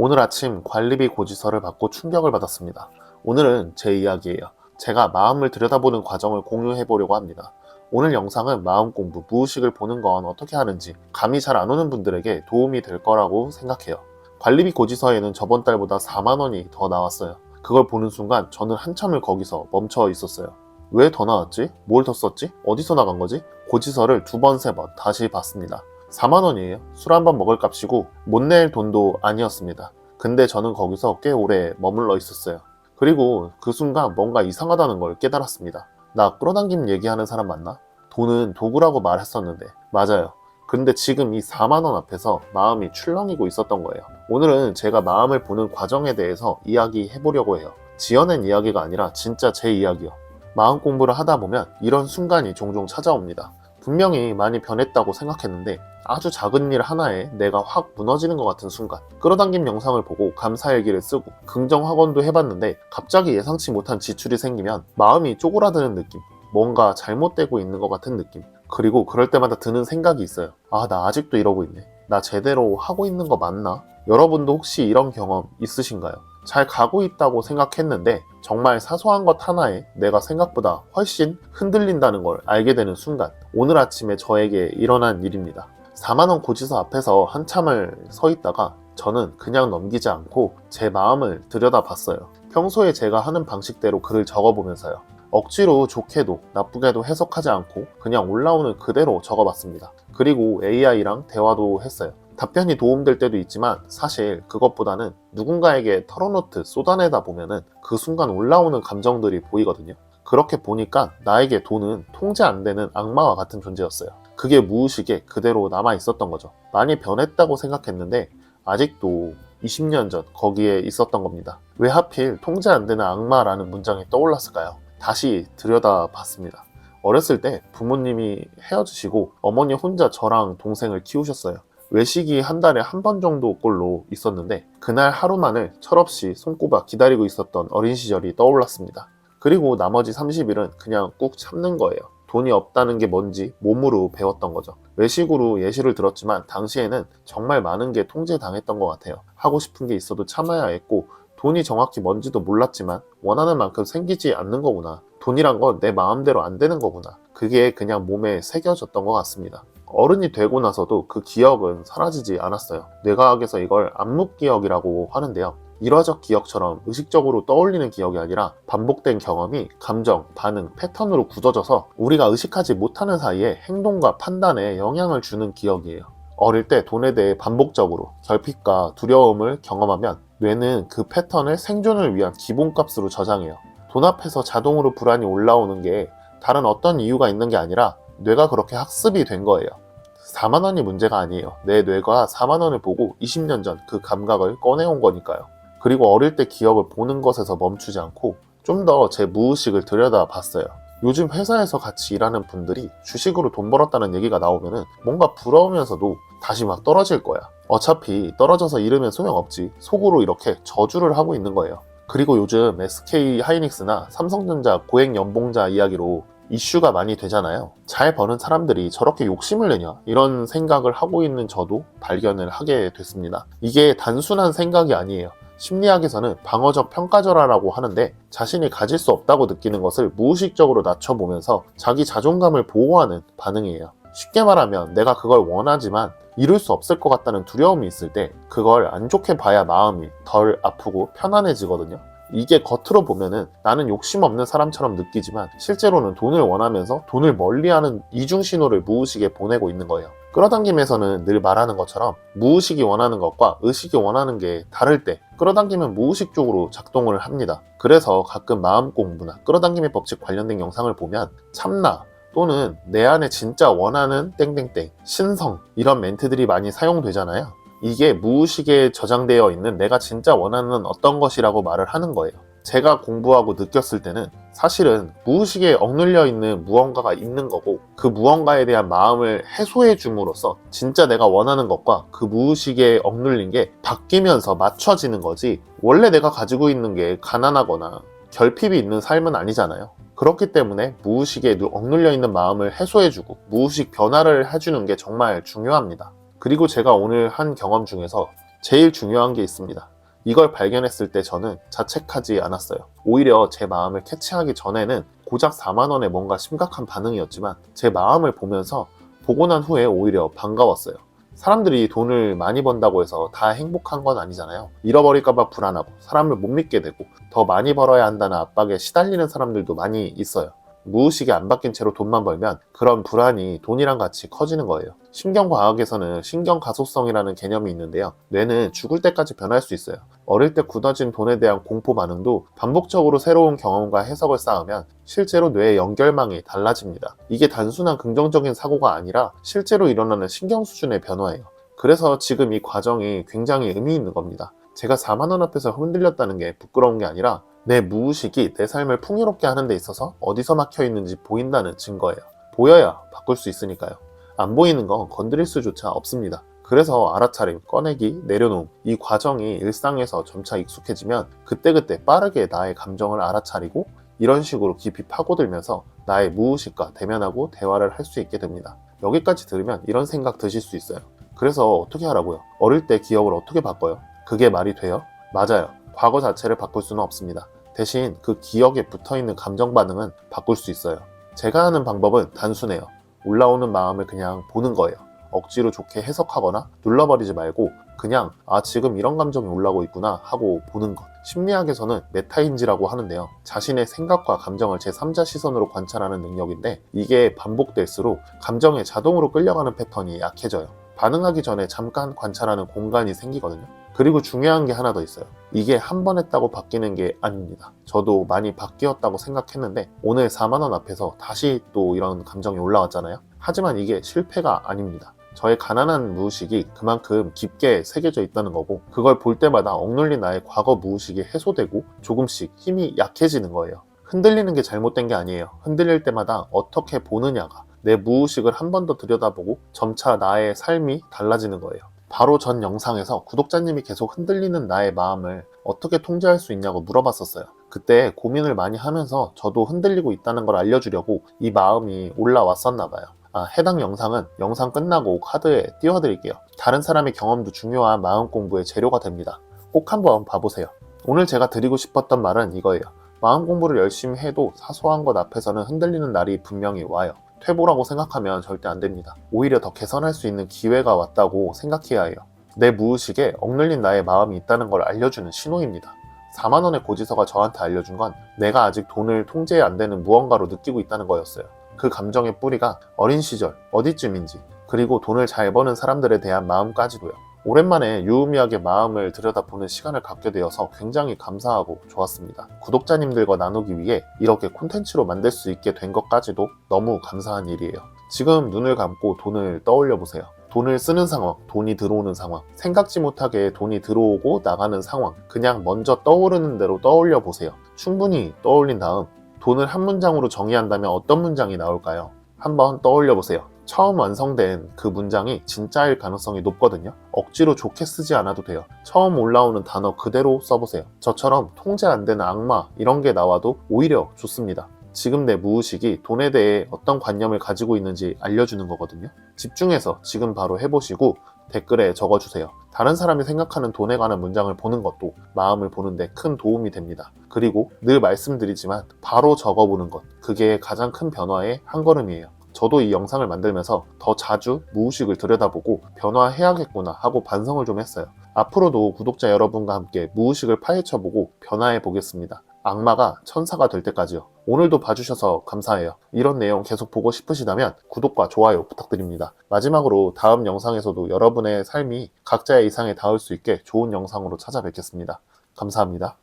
오늘 아침 관리비 고지서를 받고 충격을 받았습니다. 오늘은 제 이야기예요. 제가 마음을 들여다보는 과정을 공유해 보려고 합니다. 오늘 영상은 마음 공부, 무의식을 보는 건 어떻게 하는지 감이 잘 안 오는 분들에게 도움이 될 거라고 생각해요. 관리비 고지서에는 저번 달보다 4만 원이 더 나왔어요. 그걸 보는 순간 저는 한참을 거기서 멈춰 있었어요. 왜 더 나왔지? 뭘 더 썼지? 어디서 나간 거지? 고지서를 2번, 3번 다시 봤습니다. 4만 원이에요. 술 한 번 먹을 값이고 못 낼 돈도 아니었습니다. 근데 저는 거기서 꽤 오래 머물러 있었어요. 그리고 그 순간 뭔가 이상하다는 걸 깨달았습니다. 나 끌어당김 얘기하는 사람 맞나? 돈은 도구라고 말했었는데 맞아요. 근데 지금 이 4만 원 앞에서 마음이 출렁이고 있었던 거예요. 오늘은 제가 마음을 보는 과정에 대해서 이야기해 보려고 해요. 지어낸 이야기가 아니라 진짜 제 이야기요. 마음 공부를 하다 보면 이런 순간이 종종 찾아옵니다. 분명히 많이 변했다고 생각했는데 아주 작은 일 하나에 내가 확 무너지는 것 같은 순간, 끌어당김 영상을 보고 감사일기를 쓰고 긍정 학원도 해봤는데 갑자기 예상치 못한 지출이 생기면 마음이 쪼그라드는 느낌, 뭔가 잘못되고 있는 것 같은 느낌, 그리고 그럴 때마다 드는 생각이 있어요. 아, 나 아직도 이러고 있네. 나 제대로 하고 있는 거 맞나? 여러분도 혹시 이런 경험 있으신가요? 잘 가고 있다고 생각했는데 정말 사소한 것 하나에 내가 생각보다 훨씬 흔들린다는 걸 알게 되는 순간, 오늘 아침에 저에게 일어난 일입니다. 4만원 고지서 앞에서 한참을 서 있다가 저는 그냥 넘기지 않고 제 마음을 들여다봤어요. 평소에 제가 하는 방식대로 글을 적어보면서요. 억지로 좋게도 나쁘게도 해석하지 않고 그냥 올라오는 그대로 적어봤습니다. 그리고 AI랑 대화도 했어요. 답변이 도움될 때도 있지만 사실 그것보다는 누군가에게 털어놓듯 쏟아내다 보면은 그 순간 올라오는 감정들이 보이거든요. 그렇게 보니까 나에게 돈은 통제 안 되는 악마와 같은 존재였어요. 그게 무의식에 그대로 남아 있었던 거죠. 많이 변했다고 생각했는데 아직도 20년 전 거기에 있었던 겁니다. 왜 하필 통제 안 되는 악마라는 문장이 떠올랐을까요? 다시 들여다봤습니다. 어렸을 때 부모님이 헤어지시고 어머니 혼자 저랑 동생을 키우셨어요. 외식이 한 달에 한 번 정도 꼴로 있었는데 그날 하루만을 철없이 손꼽아 기다리고 있었던 어린 시절이 떠올랐습니다. 그리고 나머지 30일은 그냥 꾹 참는 거예요. 돈이 없다는 게 뭔지 몸으로 배웠던 거죠. 외식으로 예시를 들었지만 당시에는 정말 많은 게 통제당했던 것 같아요. 하고 싶은 게 있어도 참아야 했고 돈이 정확히 뭔지도 몰랐지만 원하는 만큼 생기지 않는 거구나. 돈이란 건 내 마음대로 안 되는 거구나. 그게 그냥 몸에 새겨졌던 것 같습니다. 어른이 되고 나서도 그 기억은 사라지지 않았어요. 뇌과학에서 이걸 암묵기억이라고 하는데요. 일화적 기억처럼 의식적으로 떠올리는 기억이 아니라 반복된 경험이 감정, 반응, 패턴으로 굳어져서 우리가 의식하지 못하는 사이에 행동과 판단에 영향을 주는 기억이에요. 어릴 때 돈에 대해 반복적으로 결핍과 두려움을 경험하면 뇌는 그 패턴을 생존을 위한 기본값으로 저장해요. 돈 앞에서 자동으로 불안이 올라오는 게 다른 어떤 이유가 있는 게 아니라 뇌가 그렇게 학습이 된 거예요. 4만 원이 문제가 아니에요. 내 뇌가 4만 원을 보고 20년 전 그 감각을 꺼내온 거니까요. 그리고 어릴 때 기억을 보는 것에서 멈추지 않고 좀 더 제 무의식을 들여다봤어요. 요즘 회사에서 같이 일하는 분들이 주식으로 돈 벌었다는 얘기가 나오면은 뭔가 부러우면서도 다시 막 떨어질 거야. 어차피 떨어져서 잃으면 소용없지. 속으로 이렇게 저주를 하고 있는 거예요. 그리고 요즘 SK 하이닉스나 삼성전자 고액 연봉자 이야기로 이슈가 많이 되잖아요. 잘 버는 사람들이 저렇게 욕심을 내냐, 이런 생각을 하고 있는 저도 발견을 하게 됐습니다. 이게 단순한 생각이 아니에요. 심리학에서는 방어적 평가절하라고 하는데 자신이 가질 수 없다고 느끼는 것을 무의식적으로 낮춰보면서 자기 자존감을 보호하는 반응이에요. 쉽게 말하면 내가 그걸 원하지만 이룰 수 없을 것 같다는 두려움이 있을 때 그걸 안 좋게 봐야 마음이 덜 아프고 편안해지거든요. 이게 겉으로 보면은 나는 욕심 없는 사람처럼 느끼지만 실제로는 돈을 원하면서 돈을 멀리하는 이중 신호를 무의식에 보내고 있는 거예요. 끌어당김에서는 늘 말하는 것처럼 무의식이 원하는 것과 의식이 원하는 게 다를 때 끌어당김은 무의식 쪽으로 작동을 합니다. 그래서 가끔 마음 공부나 끌어당김의 법칙 관련된 영상을 보면 참나 또는 내 안에 진짜 원하는 땡땡땡, 신성 이런 멘트들이 많이 사용되잖아요. 이게 무의식에 저장되어 있는 내가 진짜 원하는 어떤 것이라고 말을 하는 거예요. 제가 공부하고 느꼈을 때는 사실은 무의식에 억눌려 있는 무언가가 있는 거고 그 무언가에 대한 마음을 해소해 줌으로써 진짜 내가 원하는 것과 그 무의식에 억눌린 게 바뀌면서 맞춰지는 거지, 원래 내가 가지고 있는 게 가난하거나 결핍이 있는 삶은 아니잖아요. 그렇기 때문에 무의식에 억눌려 있는 마음을 해소해주고 무의식 변화를 해주는 게 정말 중요합니다. 그리고 제가 오늘 한 경험 중에서 제일 중요한 게 있습니다. 이걸 발견했을 때 저는 자책하지 않았어요. 오히려 제 마음을 캐치하기 전에는 고작 4만 원에 뭔가 심각한 반응이었지만 제 마음을 보고 난 후에 오히려 반가웠어요. 사람들이 돈을 많이 번다고 해서 다 행복한 건 아니잖아요. 잃어버릴까봐 불안하고 사람을 못 믿게 되고 더 많이 벌어야 한다는 압박에 시달리는 사람들도 많이 있어요. 무의식이 안 바뀐 채로 돈만 벌면 그런 불안이 돈이랑 같이 커지는 거예요. 신경과학에서는 신경가소성이라는 개념이 있는데요. 뇌는 죽을 때까지 변할 수 있어요. 어릴 때 굳어진 돈에 대한 공포 반응도 반복적으로 새로운 경험과 해석을 쌓으면 실제로 뇌의 연결망이 달라집니다. 이게 단순한 긍정적인 사고가 아니라 실제로 일어나는 신경 수준의 변화예요. 그래서 지금 이 과정이 굉장히 의미 있는 겁니다. 제가 4만 원 앞에서 흔들렸다는 게 부끄러운 게 아니라 내 무의식이 내 삶을 풍요롭게 하는 데 있어서 어디서 막혀 있는지 보인다는 증거예요. 보여야 바꿀 수 있으니까요. 안 보이는 건 건드릴 수조차 없습니다. 그래서 알아차림, 꺼내기, 내려놓음, 이 과정이 일상에서 점차 익숙해지면 그때그때 빠르게 나의 감정을 알아차리고 이런 식으로 깊이 파고들면서 나의 무의식과 대면하고 대화를 할 수 있게 됩니다. 여기까지 들으면 이런 생각 드실 수 있어요. 그래서 어떻게 하라고요? 어릴 때 기억을 어떻게 바꿔요? 그게 말이 돼요? 맞아요. 과거 자체를 바꿀 수는 없습니다. 대신 그 기억에 붙어있는 감정 반응은 바꿀 수 있어요. 제가 하는 방법은 단순해요. 올라오는 마음을 그냥 보는 거예요. 억지로 좋게 해석하거나 눌러버리지 말고 그냥 지금 이런 감정이 올라오고 있구나 하고 보는 것. 심리학에서는 메타인지라고 하는데요. 자신의 생각과 감정을 제3자 시선으로 관찰하는 능력인데 이게 반복될수록 감정에 자동으로 끌려가는 패턴이 약해져요. 반응하기 전에 잠깐 관찰하는 공간이 생기거든요. 그리고 중요한 게 하나 더 있어요. 이게 한 번 했다고 바뀌는 게 아닙니다. 저도 많이 바뀌었다고 생각했는데 오늘 4만 원 앞에서 다시 또 이런 감정이 올라왔잖아요. 하지만 이게 실패가 아닙니다. 저의 가난한 무의식이 그만큼 깊게 새겨져 있다는 거고 그걸 볼 때마다 억눌린 나의 과거 무의식이 해소되고 조금씩 힘이 약해지는 거예요. 흔들리는 게 잘못된 게 아니에요. 흔들릴 때마다 어떻게 보느냐가 내 무의식을 한 번 더 들여다보고 점차 나의 삶이 달라지는 거예요. 바로 전 영상에서 구독자님이 계속 흔들리는 나의 마음을 어떻게 통제할 수 있냐고 물어봤었어요. 그때 고민을 많이 하면서 저도 흔들리고 있다는 걸 알려주려고 이 마음이 올라왔었나 봐요. 해당 영상은 영상 끝나고 카드에 띄워드릴게요. 다른 사람의 경험도 중요한 마음 공부의 재료가 됩니다. 꼭 한번 봐보세요. 오늘 제가 드리고 싶었던 말은 이거예요. 마음 공부를 열심히 해도 사소한 것 앞에서는 흔들리는 날이 분명히 와요. 퇴보라고 생각하면 절대 안 됩니다. 오히려 더 개선할 수 있는 기회가 왔다고 생각해야 해요. 내 무의식에 억눌린 나의 마음이 있다는 걸 알려주는 신호입니다. 4만 원의 고지서가 저한테 알려준 건 내가 아직 돈을 통제 안 되는 무언가로 느끼고 있다는 거였어요. 그 감정의 뿌리가 어린 시절 어디쯤인지 그리고 돈을 잘 버는 사람들에 대한 마음까지도요. 오랜만에 유의미하게 마음을 들여다보는 시간을 갖게 되어서 굉장히 감사하고 좋았습니다. 구독자님들과 나누기 위해 이렇게 콘텐츠로 만들 수 있게 된 것까지도 너무 감사한 일이에요. 지금 눈을 감고 돈을 떠올려 보세요. 돈을 쓰는 상황, 돈이 들어오는 상황, 생각지 못하게 돈이 들어오고 나가는 상황, 그냥 먼저 떠오르는 대로 떠올려 보세요. 충분히 떠올린 다음 돈을 한 문장으로 정의한다면 어떤 문장이 나올까요? 한번 떠올려 보세요. 처음 완성된 그 문장이 진짜일 가능성이 높거든요. 억지로 좋게 쓰지 않아도 돼요. 처음 올라오는 단어 그대로 써보세요. 저처럼 통제 안 되는 악마 이런 게 나와도 오히려 좋습니다. 지금 내 무의식이 돈에 대해 어떤 관념을 가지고 있는지 알려주는 거거든요. 집중해서 지금 바로 해보시고 댓글에 적어주세요. 다른 사람이 생각하는 돈에 관한 문장을 보는 것도 마음을 보는데 큰 도움이 됩니다. 그리고 늘 말씀드리지만 바로 적어보는 것, 그게 가장 큰 변화의 한 걸음이에요. 저도 이 영상을 만들면서 더 자주 무의식을 들여다보고 변화해야겠구나 하고 반성을 좀 했어요. 앞으로도 구독자 여러분과 함께 무의식을 파헤쳐보고 변화해 보겠습니다. 악마가 천사가 될 때까지요. 오늘도 봐주셔서 감사해요. 이런 내용 계속 보고 싶으시다면 구독과 좋아요 부탁드립니다. 마지막으로 다음 영상에서도 여러분의 삶이 각자의 이상에 닿을 수 있게 좋은 영상으로 찾아뵙겠습니다. 감사합니다.